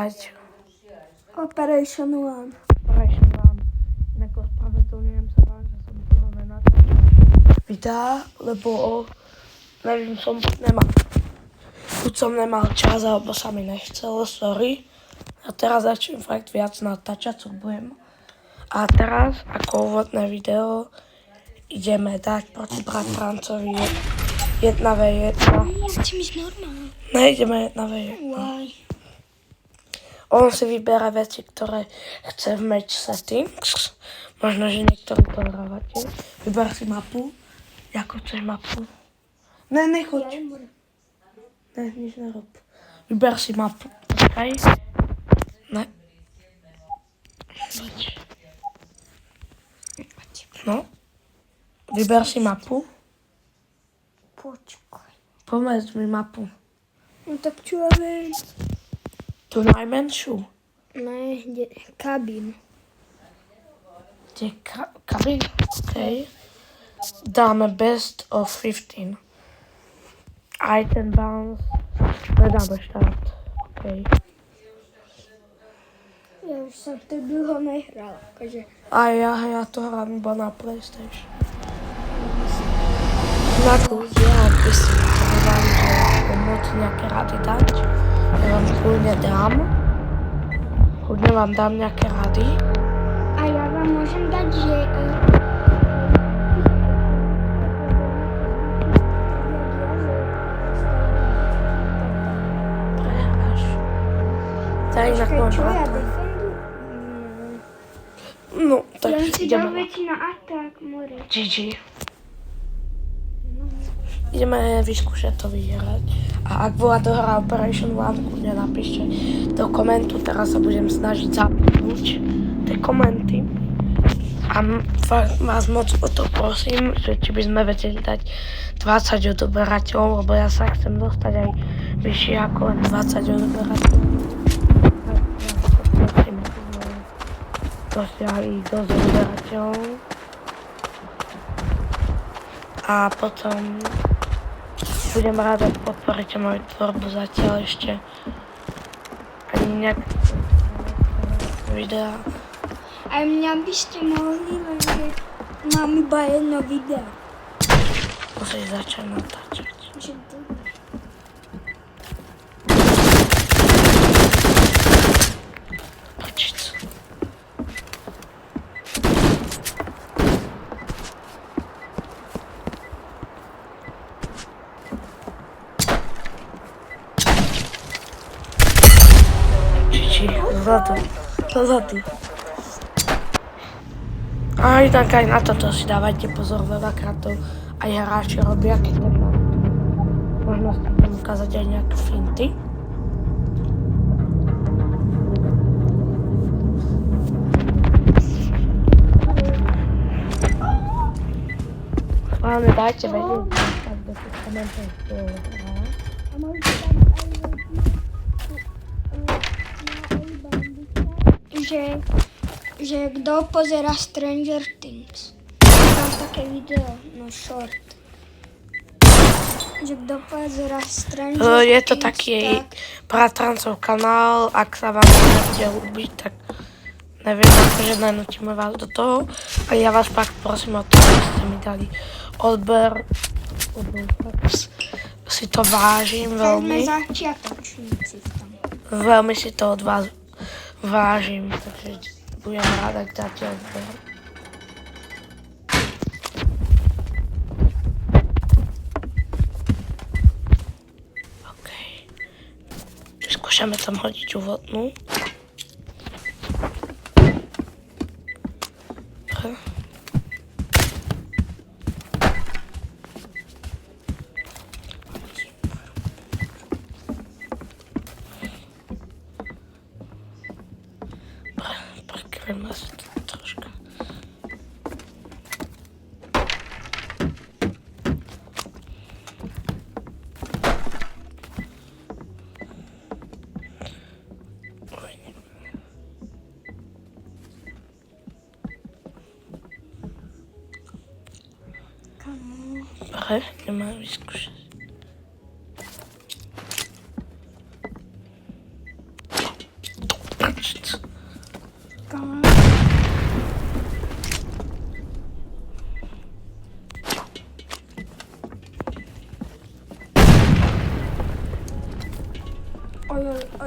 hrať Operation One. Operation One. Inak ospravedlňujem sa vám, že som dlho nenatáčal videá, lebo neviem, buď som nemal čas, alebo sa mi nechcelo, sorry. A teraz začnem fakt viac natáčať, co budem. A teraz, ako úvodné video, ideme dať proti bratrancovi 1v1. Ja chcem ísť normálne. Nejdeme 1v1. Why? On si vyberá veci, ktoré chce v match settings. Možno, že niektorí to hrávate. Vyber si mapu. Ako chceš mapu? Ne, nechoď. Ne, nič nerob. Vyber si mapu. Počkaj. Ne. No. Vyber si mapu. Počkaj. Povedz mi mapu. No tak čo ja viem? Tu najmenšiu. Ne, kabín. Kde kabín? OK. Dáme best of 15. Item bounce. Nedáme štart. OK. Ja už som to dlho nehral, akože. A ja to hrám iba na PlayStation. Na ľudia, aby si vám, že pomôcť nejaké rady dať. Ja vám kľudne dám. Kľudne vám dám nejaké rady. A ja vám môžem dať, že... Prehráš. Daj inak môj Čo ja brat. defendu? No, tak Ja si dal ideme. veci na atak, more. GG. Ideme vyskúšať to vyhrať. A ak bola dohra Operation One, kľudne napíšte do komentu. Teraz sa budem snažiť zapnúť tie komenty. A fakt vás moc o to prosím, že či by sme vedeli dať 20 odoberateľov, lebo ja sa chcem dostať aj vyššie ako len 20 odoberateľov. Dosiahli dosť odoberateľov. A potom budem rád, ak podporíte moju tvorbu, zatiaľ ešte ani nejak videa. Aj mňa by ste mohli, lenže mám iba jedno video. Musíš začať natáčať. Že to... Počít. Zadu. A inak aj na toto si dávajte pozor, veľakrát to aj hráči robia, keď tam mám možnosť budem ukázať aj nejaké finty. Hlavne dajte vedieť, tak do tých komentov to hrá. A môžete dať aj veci že kto pozera Stranger Things. Mám také video, no short. Že kto pozera Stranger Things, Je to taký bratrancov kanál, ak sa vám nebude ľúbiť, tak neviem, akože nenútime vás do toho. A ja vás fakt prosím o to, aby ste mi dali odber, si to vážim veľmi. sme začiatočníci v tom. Veľmi si to od vás vážim, takže budem rád, ak dáte odber. OK. Skúšame tam hodiť úvodnú. Prekryjmy si to troszkę. Dobre, nemám vyskúšať.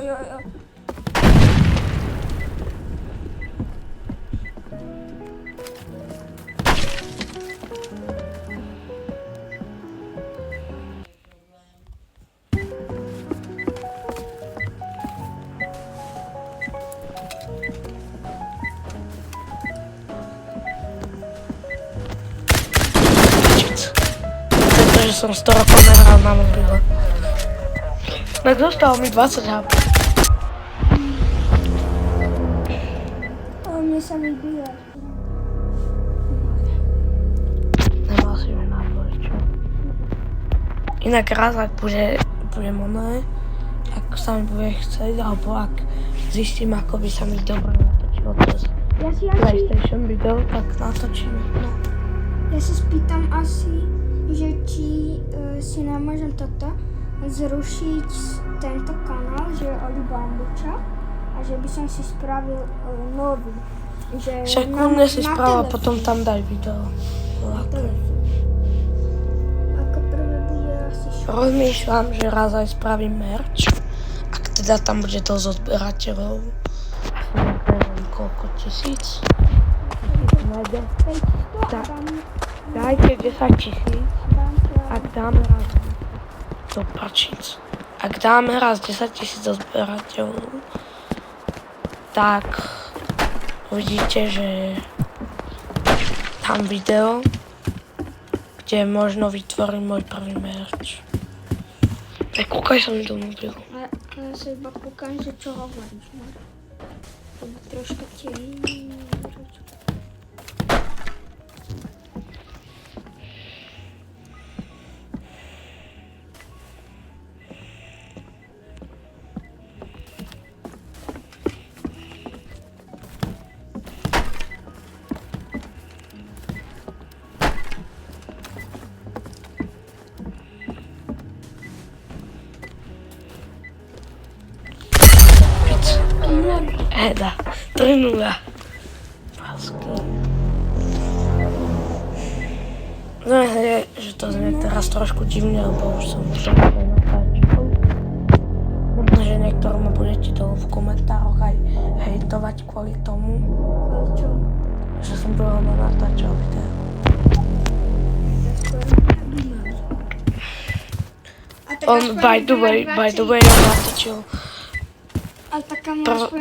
jo. Pretože som 100 rokov nehral na mobile. Tak zostalo mi 20 HP. Ale mne sa mi bíle. Nemal si mi náboj, čo? Inak raz, ak budem oné, ak sa mi bude chcieť, alebo ak zistím, ako by sa mi dobre natočilo cez PlayStation video, tak natočíme. No. Ja sa spýtam asi, že či si nemôžem toto zrušiť tento kanál, že je od Bambuča a že by som si spravil nový. Sekundne si správa, potom tam daj video. Ako prvé bude asi Rozmýšľam, že raz aj spravím merch, ak teda tam bude dosť odberateľov. Neviem koľko tisíc. Dajte 10 000, ak dáme raz do pačic. Ak dáme raz 10 000 odberateľov, tak uvidíte, že tam video, kde možno vytvorím môj prvý merch. Kúkaj sa mi do mobilu. A ja sa iba kúkam, že čo hovoríš. Troška tieni. Heda, 3-0. No je, že to znie teraz trošku divne, lebo už som to natáčal. Možno, že niektorí ma budete dolu v komentároch aj hejtovať kvôli tomu, že som dlho natáčal video. On by the way, on natáčil.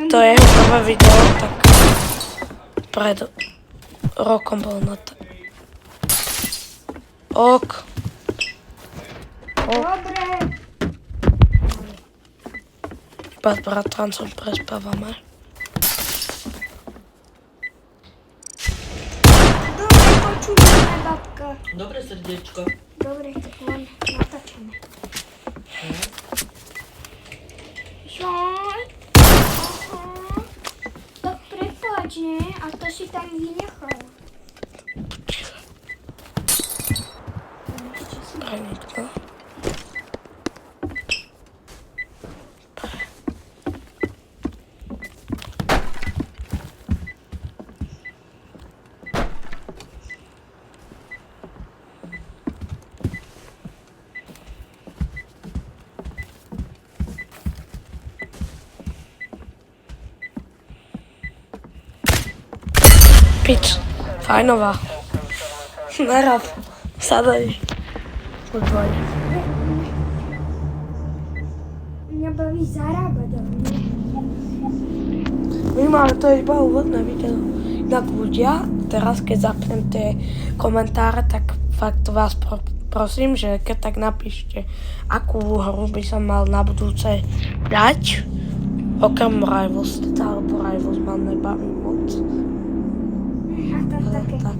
To je jeho prvé video, tak pred rokom bol na to. Ok. Dobre. Iba s bratrancom prespávame. Dobre, počúvame, babka. Dobre, srdiečko. Dobre, tak len natáčame. Žoj. Tak prepáč, ne? A to si tam vynechal. Nikto. Pič, fajnová. Nerad, sadaj. Podvaj. Mňa baví zarábať, ale nie. Minimálne to je iba úvodné video. Inak ľudia, teraz keď zapnem tie komentáre, tak fakt vás prosím, že keď tak napíšte, akú hru by som mal na budúce dať. Okrem Rivals, alebo Rivals ma nebaví moc. A tam také. Tak.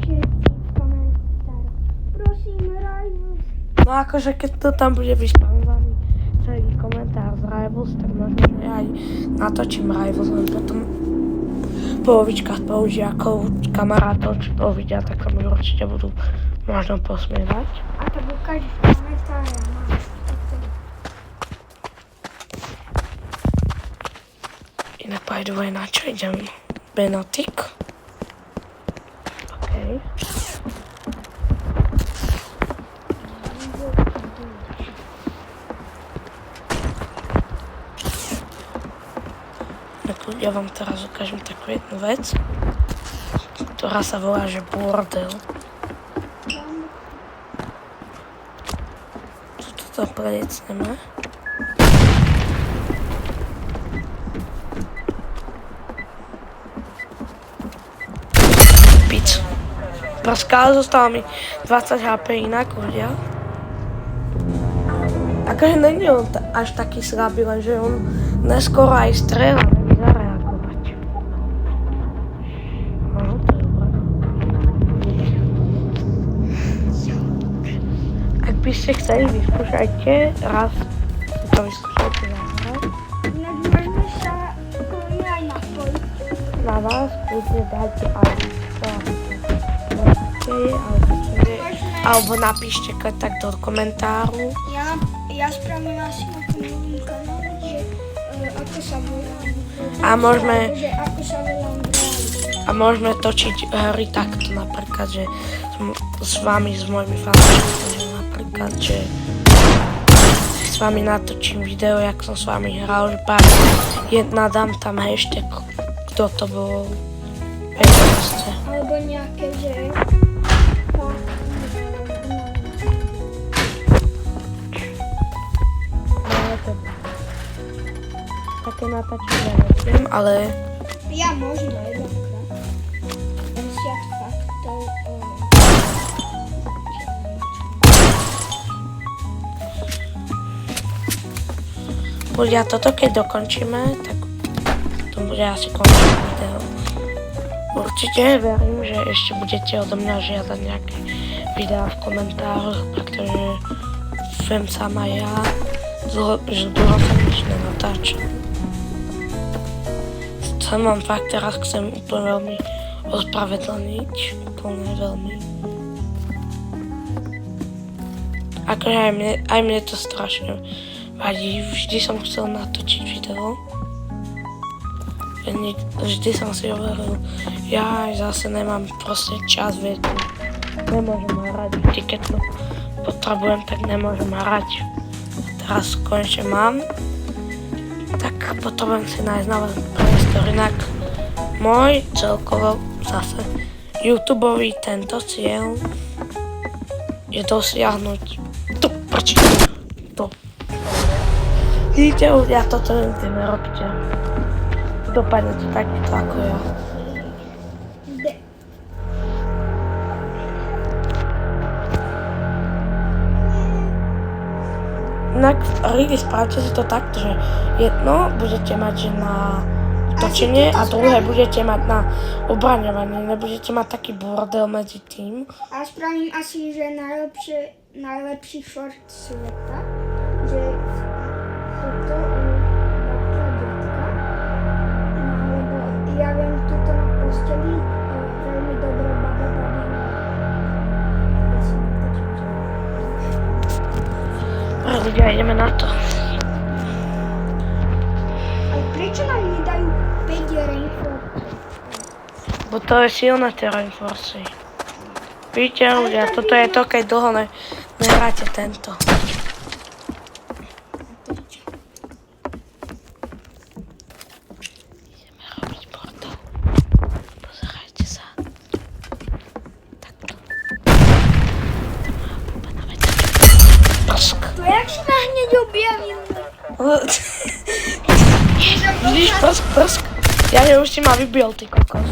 Všetci v komentároch. Prosím, Rivals. No akože keď to tam bude vyspamovaný celý komentár z Rivals, tak možno aj natočím Rivals, len potom polovička spolužiakov, kamarátov, čo to uvidia, tak sa mi určite budú možno posmievať. A to ukážeš v komentáre. Inak by the way, na čo idem? Benotik. OK. Ja vám teraz ukážem takú jednu vec, ktorá sa volá, že bordel. Toto preliecneme. Pic. Praská, zostalo mi 20 HP inak, ľudia. Akože není on až taký slabý, lenže on neskoro aj strieľa, nevie zareagovať. No, to je dobré. Ak by ste chceli, vyskúšajte raz, si to vyskúšajte zahrať. Inak môžeme sa kľudne aj napojiť. Na vás kľudne dajte aj alebo napíšte tak do komentáru. Ja spravím asi na tom novom kanále, že ako sa volám. A môžeme, Že ako sa volám v reáli. a môžeme točiť hry takto napríklad, že s vami, s mojimi fanúšikmi, že napríklad, že s vami natočím video, jak som s vami hral, že pár nadám tam hashtag, kto to bol. Alebo nejaké, že také natáčanie neviem, ale ja možno jedenkrát. 50 faktov o... ľudia, toto keď dokončíme, tak to bude asi končiť video. Určite verím, že ešte budete odo mňa žiadať nejaké videá v komentároch, pretože viem sama ja, že dlho som nič nenatáčal. Chcem úplne veľmi ospravedlniť, úplne veľmi. Akože aj mne to strašne vadí, vždy som chcel natočiť video. Vždy som si hovoril, ja zase nemám proste čas, viete, nemôžem hrať, vždy keď to potrebujem, tak nemôžem hrať. Teraz konečne mám, tak potrebujem si nájsť nový priestor, inak môj celkovo zase YouTubeový tento cieľ je dosiahnuť to. Vidíte, ľudia, toto nikdy nerobte. Dopadnete takýto ako ja. Inak Rigi, spravte si to takto, že jedno budete mať že na točenie a druhé budete mať na obraňovanie. Nebudete mať taký bordel medzi tým. A spravím asi, že najlepší short sveta, že toto ja viem, tuto na posteli veľmi dobre baba baví. Ja si natočím, že... Ľudia, ideme na to. Ale prečo nám nedajú 5 reinforce? Bo to je silné tie reinforce. Vidíte, ľudia, toto je to, keď dlho nehráte tento. To jak si ma hneď objavil? Vidíš, prsk. Ja už si ma vybil, ty kokos.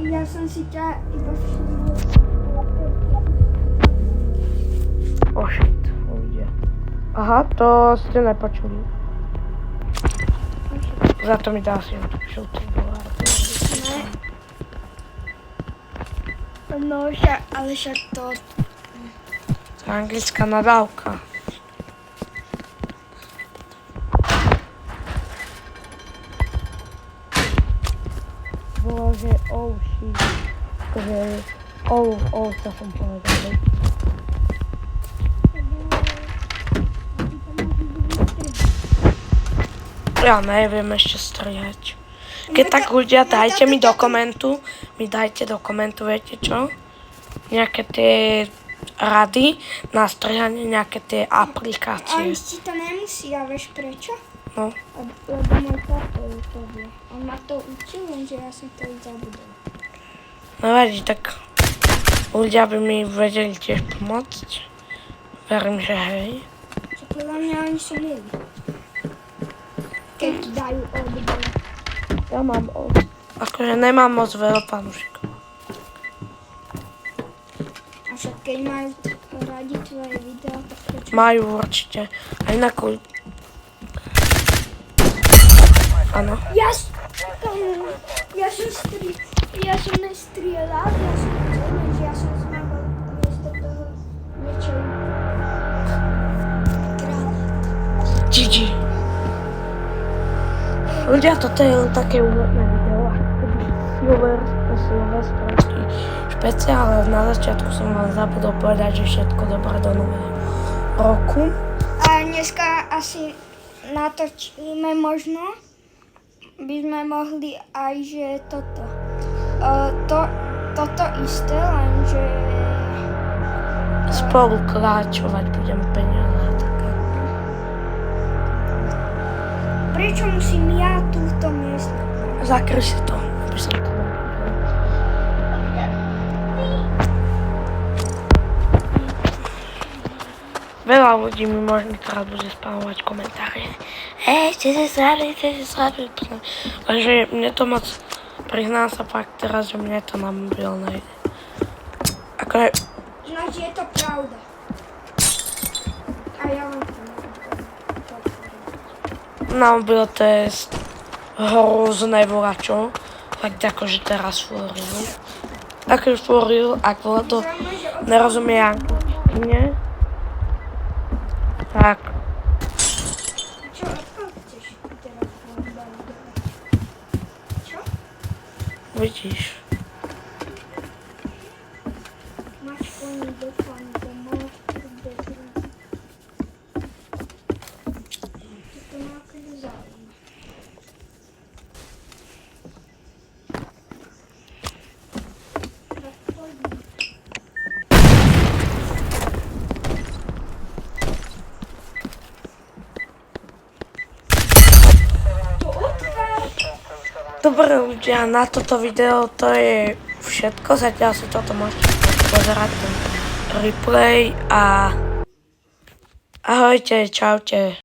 Ja som si ťa iba všimol. Oh shit, ľudia. Aha, to ste nepočuli. Za to mi dá si žltý dolár. No, ale však to... Anglická nadávka. Bolo, že oh shit. Akože čo som povedal. Ja neviem ešte strihať. Keď tak ľudia, dajte mi do komentu, viete čo? Nejaké tie rady na strihanie, nejaké tie aplikácie. A ti to nemusí, a vieš prečo? No. Lebo môj tato to vie. On ma to učil, lenže ja som to už zabudol. Nevadí, tak ľudia by mi vedeli tiež pomôcť. Verím, že hej. Čo podľa mňa oni sú milí. Keď dajú odbor. Ja mám akože nemám moc veľa fanúšikov. A však keď majú radi tvoje videá, tak prečo? Majú určite. A inak... Áno. Ja som nestrieľal, ja som zmával miesto toho niečo granát. GG. Ľudia, toto je len také úvodné video, ako silvestrovský špeciál, ale na začiatku som vám zabudol povedať, že všetko dobré do nového roku. A dneska asi natočíme možno, by sme mohli aj, že toto. Toto isté, lenže... Spolu kráčovať budem peniaze a také. Prečo musím ja túto miesto? Zakry si to, aby som to nevidel. Veľa ľudí mi možno teraz bude spamovať komentáre. Hej, ste si srali. Takže mne to moc, priznám sa fakt teraz, že mne to na mobil nejde. Ako Ináč je to pravda. A ja vám to na mobil to je hrozné volačo. Fakt akože teraz for real. Akože for real, ak volá to nerozumie angličtine. Tak. Čo, odkiaľ chceš teraz mobilovať? Čo? Vidíš. Máš koní do máš do to ma akože zaujíma. Tak poďme. Dobre ľudia, na toto video to je všetko. Zatiaľ si toto môžete pozerať ten replay a ahojte, čaute.